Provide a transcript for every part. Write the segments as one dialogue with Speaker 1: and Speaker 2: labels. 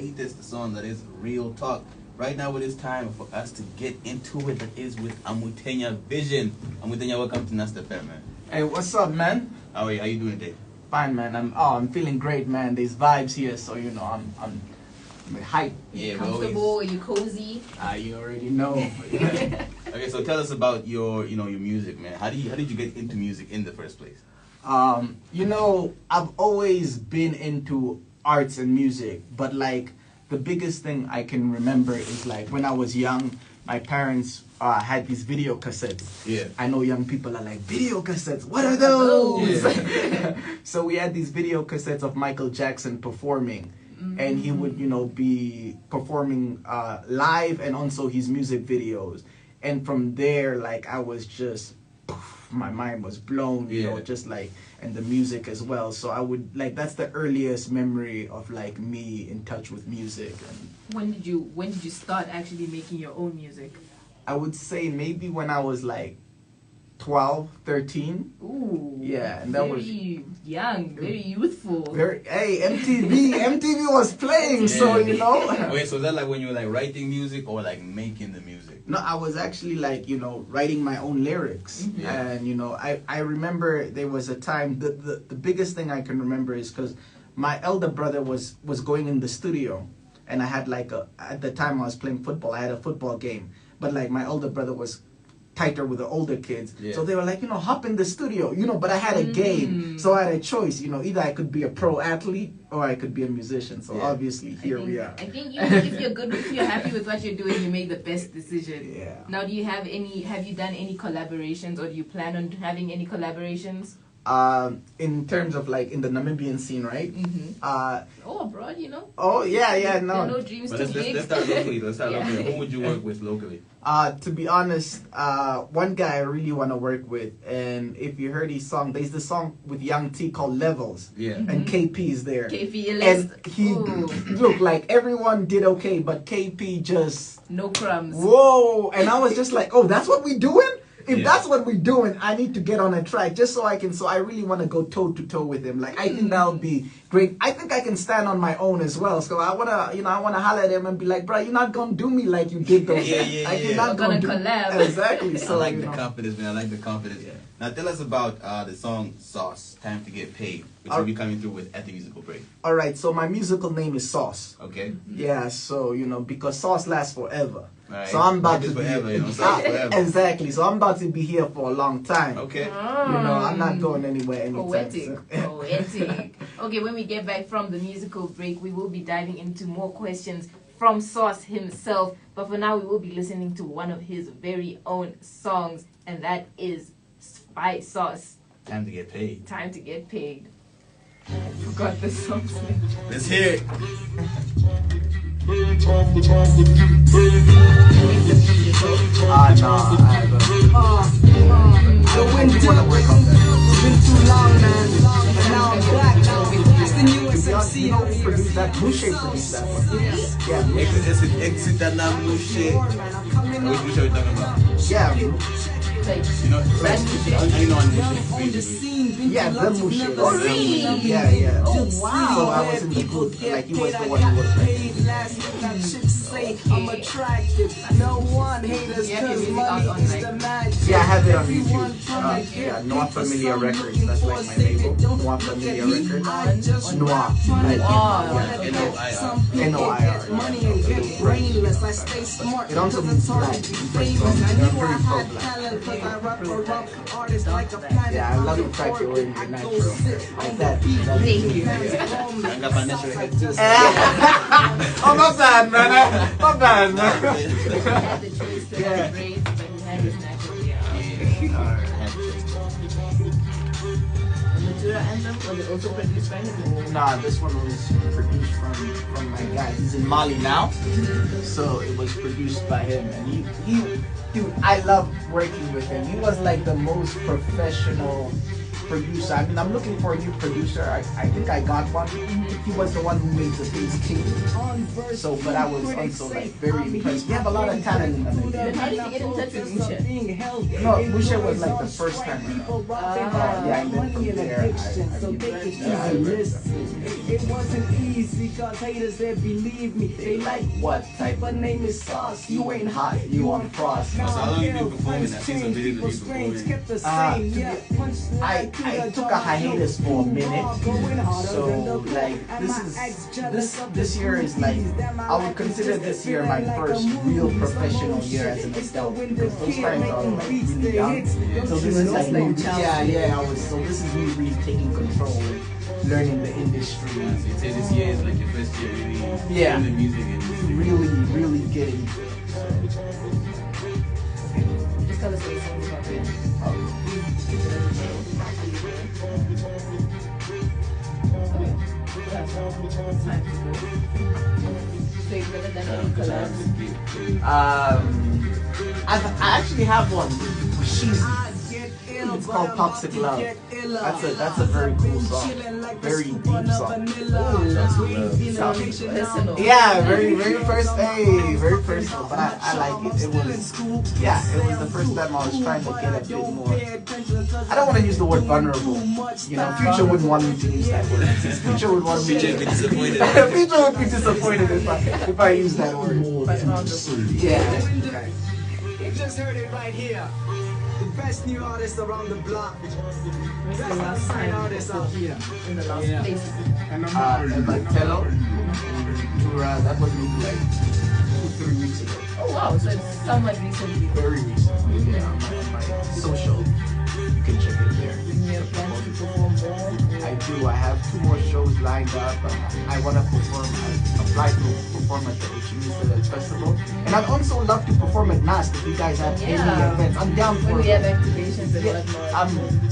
Speaker 1: latest song that is Real Talk. Right now it is time for us to get into it. That is with Amutenya Vision. Amutenya, welcome to Nasta Fair, man.
Speaker 2: Hey, what's up, man?
Speaker 1: How are you? How you doing today?
Speaker 2: Fine, man. I'm feeling great, man. There's vibes here, so you know I'm hype.
Speaker 1: Yeah,
Speaker 3: comfortable? Are you cozy?
Speaker 2: You already know.
Speaker 1: Okay, so tell us about your music, man. How did you get into music in the first place?
Speaker 2: I've always been into arts and music, but like the biggest thing I can remember is like when I was young, my parents had these video cassettes.
Speaker 1: Yeah.
Speaker 2: I know young people are like, video cassettes, what are those?
Speaker 1: Yeah.
Speaker 2: So we had these video cassettes of Michael Jackson performing. And he would, be performing live and also his music videos. And from there, like, I was just, my mind was blown, just like, and the music as well. So I would, like, that's the earliest memory of, like, me in touch with music. And
Speaker 3: when did you start actually making your own music?
Speaker 2: I would say maybe when I was, like, 12, 13.
Speaker 3: Ooh.
Speaker 2: Yeah, and that
Speaker 3: very
Speaker 2: was
Speaker 3: young, very youthful.
Speaker 2: Hey, MTV was playing,
Speaker 1: yeah.
Speaker 2: so
Speaker 1: Wait, so is that like when you were like writing music or like making the music?
Speaker 2: No, I was actually like, writing my own lyrics.
Speaker 1: Mm-hmm. Yeah.
Speaker 2: And I remember there was a time the biggest thing I can remember is because my elder brother was going in the studio, and I had like at the time I was playing football, I had a football game, but like my older brother was tighter with the older kids, so they were like, hop in the studio, but I had a game, so I had a choice, either I could be a pro athlete or I could be a musician. So obviously here we are.
Speaker 3: I think if you're happy with what you're doing, you made the best decision.
Speaker 2: Yeah.
Speaker 3: Now, have you done any collaborations, or do you plan on having any collaborations?
Speaker 2: In terms of like in the Namibian scene, right?
Speaker 3: Or abroad,
Speaker 2: Oh yeah, no.
Speaker 3: No dreams
Speaker 1: But
Speaker 3: too big.
Speaker 1: let's start locally. Who would you work with locally?
Speaker 2: To be honest, one guy I really want to work with, and if you heard his song, there's the song with Young T called Levels.
Speaker 1: Yeah.
Speaker 2: And KP is there.
Speaker 3: KP,
Speaker 2: and he look like everyone did okay, but KP just
Speaker 3: no crumbs.
Speaker 2: Whoa! And I was just like, oh, that's what we doing? If that's what we're doing, I need to get on a track just so I can. So I really want to go toe to toe with him. Like I think that would be great. I think I can stand on my own as well. So I wanna holler at him and be like, bro, you're not gonna do me like you did those. You're not
Speaker 3: gonna collab.
Speaker 2: Exactly. So
Speaker 1: I like the confidence, man. I like the confidence. Yeah. Now tell us about the song Sauce, Time to Get Paid, which will be coming through with at the musical break.
Speaker 2: All right. So my musical name is Sauce.
Speaker 1: Okay.
Speaker 2: Yeah. So because sauce lasts forever.
Speaker 1: Right.
Speaker 2: So I'm about to
Speaker 1: forever,
Speaker 2: be
Speaker 1: forever.
Speaker 2: Exactly. So I'm about to be here for a long time.
Speaker 1: Okay.
Speaker 2: I'm not going anywhere anytime soon.
Speaker 3: Poetic. Okay, when we get back from the musical break, we will be diving into more questions from Sauce himself. But for now, we will be listening to one of his very own songs, and that is by Sauce.
Speaker 1: Time to Get Paid.
Speaker 3: Time to Get Paid. I forgot the song's name.
Speaker 1: Let's hear it.
Speaker 2: No, I haven't.
Speaker 4: The winter
Speaker 2: want to work on that.
Speaker 4: it's been too long, man. But now I'm back. It's the newest MC.
Speaker 2: Who produced that? Boucher produced that one. Yeah.
Speaker 1: Exit that now new shit. Which Boucher are we talking about?
Speaker 2: Yeah.
Speaker 3: Like,
Speaker 1: I know on
Speaker 4: On the
Speaker 1: Boucher.
Speaker 4: scene,
Speaker 2: Yeah, the Boucher.
Speaker 3: Oh, really?
Speaker 2: Yeah.
Speaker 3: Oh, wow.
Speaker 2: So I was in the group, like he was the one who was like,
Speaker 4: last week I should say I'm attractive. No one haters
Speaker 3: Yeah,
Speaker 4: cause
Speaker 3: music
Speaker 4: money
Speaker 3: on,
Speaker 4: is
Speaker 3: like-
Speaker 4: the magic.
Speaker 2: yeah, I have it on
Speaker 4: Everyone
Speaker 2: YouTube.
Speaker 4: from the
Speaker 2: Yeah,
Speaker 4: get
Speaker 2: Noir
Speaker 4: paid for
Speaker 2: Familia
Speaker 4: some
Speaker 2: Records.
Speaker 4: looking
Speaker 2: That's
Speaker 4: for
Speaker 2: like
Speaker 4: a
Speaker 2: my
Speaker 4: saving.
Speaker 2: label.
Speaker 4: Don't
Speaker 2: Noir
Speaker 4: look
Speaker 2: Familia
Speaker 4: at me.
Speaker 2: Records.
Speaker 4: I just
Speaker 2: Noir.
Speaker 4: want
Speaker 2: Like,
Speaker 3: Wow.
Speaker 1: N-O-I-R.
Speaker 4: some people
Speaker 2: N-O-I-R.
Speaker 4: get money and get brainless. I stay smart
Speaker 2: It also
Speaker 4: because
Speaker 2: means
Speaker 4: it's hard
Speaker 2: black.
Speaker 4: to be
Speaker 2: I'm
Speaker 4: famous. I
Speaker 2: very
Speaker 4: knew I had
Speaker 2: pro-black.
Speaker 4: talent because I rap around artists like a planet.
Speaker 2: Yeah, I love the fact you're wearing your natural. Like that.
Speaker 3: Thank you.
Speaker 1: I got my natural head too.
Speaker 2: Oh, not bad, man. Not bad,
Speaker 3: He
Speaker 2: man.
Speaker 3: had the choice to have braids, but he had his natural hair. The Matura anthem, was it also produced by him?
Speaker 2: Nah, this one was produced from my guy. He's in Mali now, so it was produced by him. And he I love working with him. He was like the most professional producer. I mean, I'm looking for a new producer. I think I got one. He was the one who made the bass king. So, but I was also like very impressed. We have a lot of talent in Namibia.
Speaker 3: How did you get in touch with Musha?
Speaker 2: No, Musha was like the first time around. Yeah, and then from there,
Speaker 4: it wasn't easy, cause haters that believe me, they like
Speaker 2: what type
Speaker 4: of name is sauce. You ain't hot,
Speaker 2: you on frost.
Speaker 1: So how long you been performing? I see some videos of you performing.
Speaker 2: I took a hiatus for a minute. So like this year is like, I would consider this year my first real professional year as an adult, because those times I was like really young. So this is like so this is me really taking control and learning the industry.
Speaker 1: So you say this year is like your first year really in the music industry.
Speaker 2: Really getting into it.
Speaker 3: Just tell us what songs about it. Time to go. So you've never done any collabs?
Speaker 2: I actually have one. She's It's called Toxic Love. That's a very cool song. Very deep song.
Speaker 3: Sounds personal.
Speaker 2: Yeah, very very personal. But I like it. It was the first time I was trying to get a bit more. I don't want to use the word vulnerable. You know, Future wouldn't want me to use that word. Future would want me to
Speaker 1: be disappointed.
Speaker 2: Future would be disappointed if I use that word. Yeah. Okay.
Speaker 4: You just heard it right here. The best new artist around the block.
Speaker 3: When's the last time
Speaker 4: artist out here.
Speaker 3: in the last place?
Speaker 2: Tello, that was maybe like 2-3 weeks ago.
Speaker 3: Oh wow, so it's somewhat recently.
Speaker 2: Very recently, yeah. On my social, you can check it there.
Speaker 3: You have plans to perform more?
Speaker 2: I do. I have 2 more shows lined up. I want to perform. I applied to perform at the Uchimisa Festival, and I'd also love to perform at NAST if you guys have any events. I'm down for
Speaker 3: when
Speaker 2: it.
Speaker 3: we have activations and whatnot.
Speaker 2: I'm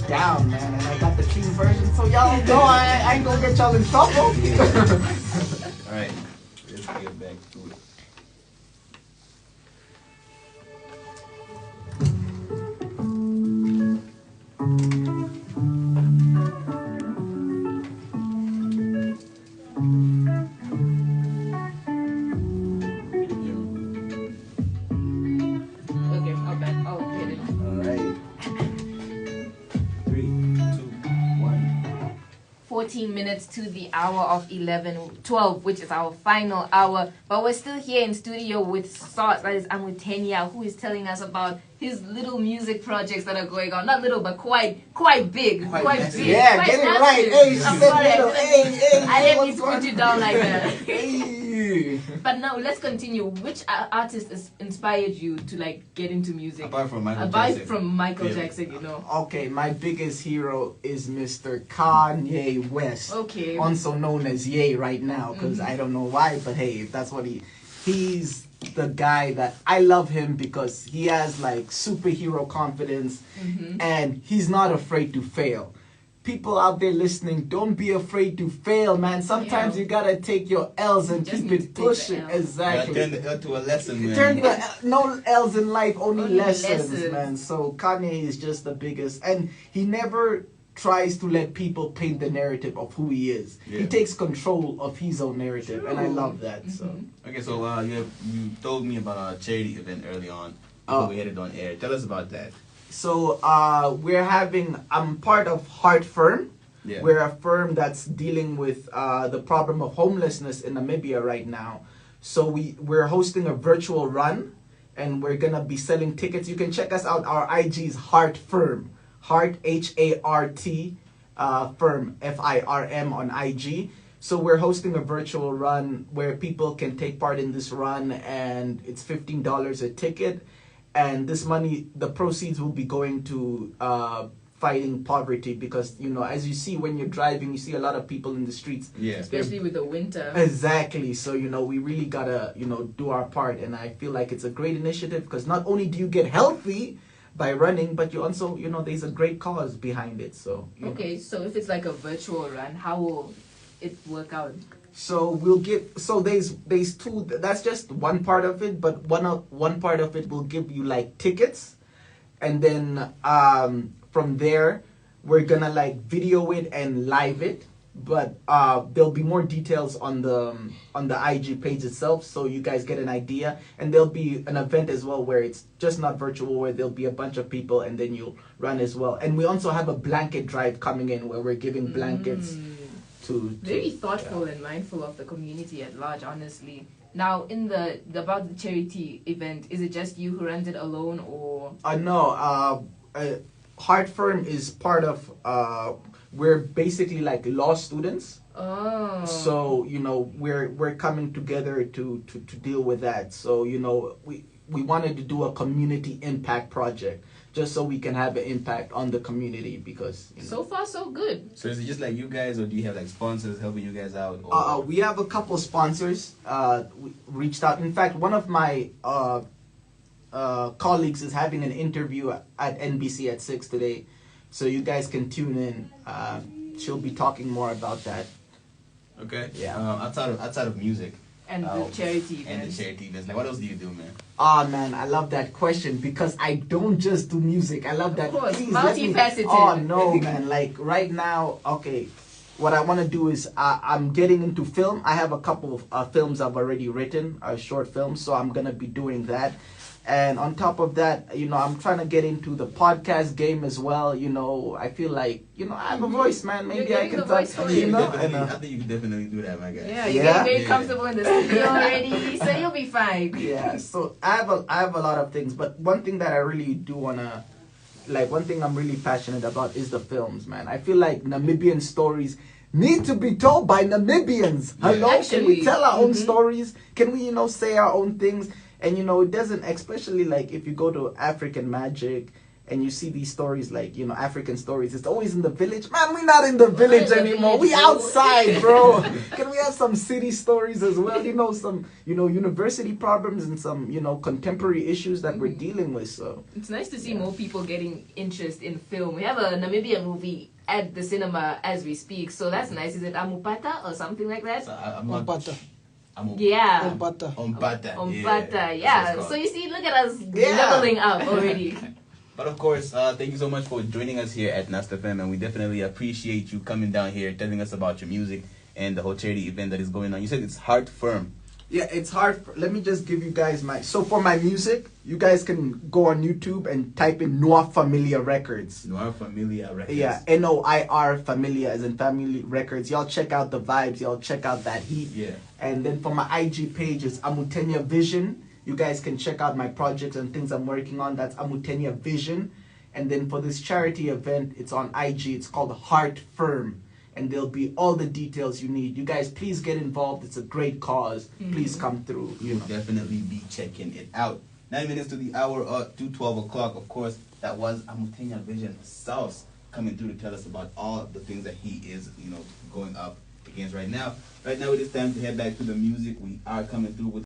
Speaker 2: down, man, and I got the clean version, so y'all know I ain't gonna get y'all in trouble.
Speaker 1: All right, let's get back to it.
Speaker 3: Okay, I'll hit it.
Speaker 2: All right. 3, 2, 1.
Speaker 3: 14 minutes to the hour of 12, which is our final hour. But we're still here in studio with Sauce, that is Amutenya, who is telling us about his little music projects that are going on. Not little, but quite big. Quite big.
Speaker 2: Yeah,
Speaker 3: quite
Speaker 2: get it
Speaker 3: massive.
Speaker 2: right. Hey, she
Speaker 3: I'm
Speaker 2: said
Speaker 3: sorry,
Speaker 2: little. Hey,
Speaker 3: I didn't
Speaker 2: what's
Speaker 3: need to
Speaker 2: going
Speaker 3: put you down like that.
Speaker 2: Hey.
Speaker 3: But now let's continue. Which artist has inspired you to like get into music?
Speaker 1: Apart from Michael
Speaker 3: Aside
Speaker 1: Jackson.
Speaker 3: from Michael
Speaker 1: Yeah.
Speaker 3: Jackson, you know.
Speaker 2: Okay, my biggest hero is Mr. Kanye West.
Speaker 3: Okay.
Speaker 2: Also known as Ye right now, because I don't know why, but hey, that's what he's the guy that I love him because he has like superhero confidence and he's not afraid to fail. People out there listening, don't be afraid to fail, man. Sometimes you gotta take your L's and
Speaker 3: Just
Speaker 2: keep
Speaker 3: need to
Speaker 2: it
Speaker 3: take
Speaker 2: pushing.
Speaker 3: the L.
Speaker 2: Exactly.
Speaker 1: Turn the L to a lesson, man.
Speaker 2: Turn the no L's in life, only
Speaker 3: Only
Speaker 2: lessons,
Speaker 3: lessons.
Speaker 2: man. So Kanye is just the biggest, and he never tries to let people paint the narrative of who he is.
Speaker 1: Yeah.
Speaker 2: He takes control of his own narrative, and I love that. So
Speaker 1: Okay, so you told me about a charity event early on before we headed on air. Tell us about that.
Speaker 2: So I'm part of Heart Firm.
Speaker 1: Yeah.
Speaker 2: We're a firm that's dealing with the problem of homelessness in Namibia right now. So we're hosting a virtual run, and we're gonna be selling tickets. You can check us out. Our IG is Heart Firm, Heart HART Firm FIRM on IG. So we're hosting a virtual run where people can take part in this run, and it's $15 a ticket. And this money, the proceeds will be going to fighting poverty, because, you know, as you see when you're driving, you see a lot of people in the streets.
Speaker 1: Yeah.
Speaker 3: Especially with the winter.
Speaker 2: Exactly. So, you know, we really gotta, you know, do our part. And I feel like it's a great initiative because not only do you get healthy by running, but you also, you know, there's a great cause behind it. So, you know.
Speaker 3: Okay, so if it's like a virtual run, how will it work out?
Speaker 2: So we'll give. So there's 2. That's just one part of it, but one part of it will give you like tickets, and then from there we're gonna like video it and live it, but there'll be more details on the IG page itself, so you guys get an idea. And there'll be an event as well where it's just not virtual, where there'll be a bunch of people and then you'll run as well. And we also have a blanket drive coming in where we're giving blankets to
Speaker 3: very thoughtful and mindful of the community at large, honestly. Now, about the charity event, is it just you who runs it alone, or?
Speaker 2: No, Heart Firm is part of. We're basically like law students.
Speaker 3: Oh.
Speaker 2: So we're coming together to deal with that. So we wanted to do a community impact project, just so we can have an impact on the community, because
Speaker 3: so far so good.
Speaker 1: So is it just like you guys, or do you have like sponsors helping you guys out? Or?
Speaker 2: We have a couple sponsors. We reached out. In fact, one of my colleagues is having an interview at NBC at 6 today, so you guys can tune in. She'll be talking more about that.
Speaker 1: Okay.
Speaker 2: Yeah.
Speaker 1: Outside of music.
Speaker 3: And the charity events.
Speaker 1: And the charity events. Like, what else do you do, man?
Speaker 2: Oh man, I love that question, because I don't just do music. I love that.
Speaker 3: Of course,
Speaker 2: Please, let me-
Speaker 3: multifaceted.
Speaker 2: Oh no, man! Like right now, okay. What I want to do is I'm getting into film. I have a couple of films I've already written, short films, so I'm gonna be doing that. And on top of that, I'm trying to get into the podcast game as well. I feel like, I have a voice, man. Maybe
Speaker 3: You're
Speaker 2: I
Speaker 3: getting
Speaker 2: can
Speaker 3: the voice
Speaker 2: talk.
Speaker 3: for it.
Speaker 1: I think you can definitely do that, my guy.
Speaker 3: Yeah, you're
Speaker 2: Yeah?
Speaker 3: getting very comfortable in the studio already, so you'll be fine.
Speaker 2: Yeah, so I have a lot of things, but one thing that I really do wanna, one thing I'm really passionate about is the films, man. I feel like Namibian stories need to be told by Namibians.
Speaker 1: Yeah.
Speaker 2: Hello, can we
Speaker 3: Actually,
Speaker 2: tell our own stories? Can we, say our own things? And it doesn't, especially like if you go to African Magic and you see these stories like, African stories, it's always in the village. Man, we're not in the village
Speaker 3: in the
Speaker 2: anymore.
Speaker 3: village,
Speaker 2: We
Speaker 3: bro.
Speaker 2: outside, bro. Can we have some city stories as well? Some, university problems and some, contemporary issues that we're dealing with. So
Speaker 3: It's nice to see more people getting interest in film. We have a Namibian movie at the cinema as we speak, so that's nice. Is it Amupata or something like that?
Speaker 1: So I'm not...
Speaker 5: Ompata.
Speaker 3: Yeah.
Speaker 5: Ompata.
Speaker 1: Ompata.
Speaker 3: Ompata,
Speaker 1: That's
Speaker 3: yeah.
Speaker 1: what it's
Speaker 3: So
Speaker 1: called.
Speaker 3: you see, look at us
Speaker 2: Yeah.
Speaker 3: leveling up already.
Speaker 1: But of course, thank you so much for joining us here at Nasta FM, and we definitely appreciate you coming down here, telling us about your music and the whole charity event that is going on. You said it's Heart Firm.
Speaker 2: yeah, it's hard. Let me just give you guys so for my music, you guys can go on YouTube and type in Noir Familia Records.
Speaker 1: Noir Familia Records.
Speaker 2: Yeah, Noir Familia as in Family Records. Y'all check out the vibes. Y'all check out that heat.
Speaker 1: Yeah.
Speaker 2: And then for my IG page, it's Amutenya Vision. You guys can check out my projects and things I'm working on. That's Amutenya Vision. And then for this charity event, it's on IG. It's called Heart Firm. And there'll be all the details you need. You guys, please get involved. It's a great cause. Please come through.
Speaker 1: You'll definitely be checking it out. 9 minutes to the hour, to 12 o'clock. Of course, that was Amutenya Vision Sauce coming through to tell us about all the things that he is, going up against right now. Right now, it is time to head back to the music. We are coming through with